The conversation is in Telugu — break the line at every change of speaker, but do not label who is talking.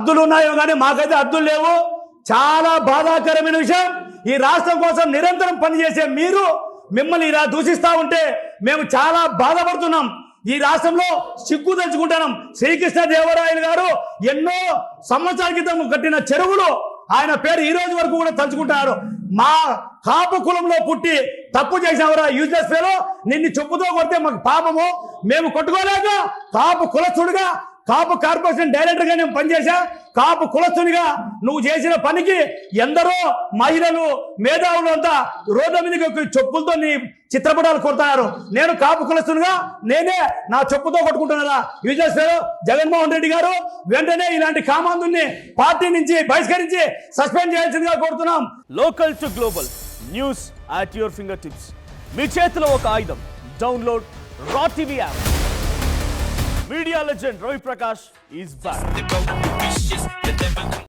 హద్దులు ఉన్నాయో కానీ మాకైతే హద్దులు లేవు. చాలా బాధాకరమైన విషయం. ఈ రాష్ట్రం కోసం నిరంతరం పనిచేసే మీరు మిమ్మల్ని ఇలా దూషిస్తా ఉంటే మేము చాలా బాధపడుతున్నాం. ఈ రాష్ట్రంలో సిగ్గు తెచ్చుకుంటున్నాం. శ్రీకృష్ణదేవరాయలు గారు ఎన్నో సంవత్సరాల క్రితం కట్టిన చెరువులు ఆయన పేరు ఈ రోజు వరకు కూడా తలుచుకుంటున్నారు. మా కాపు కులంలో పుట్టి తప్పు చేసినవరా యూజ్లెస్ ఫెలో, నిన్ను చెప్పుతో కొడితే మాకు పాపము, మేము కొట్టుకోలేక కాపు కులస్తుడిగా కాపు కార్పొరేషన్ డైరెక్టర్ గా నేను పనిచేశా. కాపు కులస్తునిగా నువ్వు చేసిన పనికి ఎందరో మహిళలు మేధావులు అంతా రోడ్ల మీదకి చెప్పులతో నీ చిత్రపటాలు కొడుతున్నారు. నేను కాపు కులస్తునిగా నేనే నా చెప్పుతో కొట్టుకుంటున్నారా యూజర్స్ ఫెలో? జగన్మోహన్ రెడ్డి గారు వెంటనే ఇలాంటి కామాంధుని పార్టీ నుంచి బహిష్కరించి సస్పెండ్ చేయాల్సిందిగా కోరుతున్నాం.
Local to global news at your fingertips. మీ చేతిలో ఒక ఆయుధం. Download Raw TV app. Media legend Ravi Prakash is back.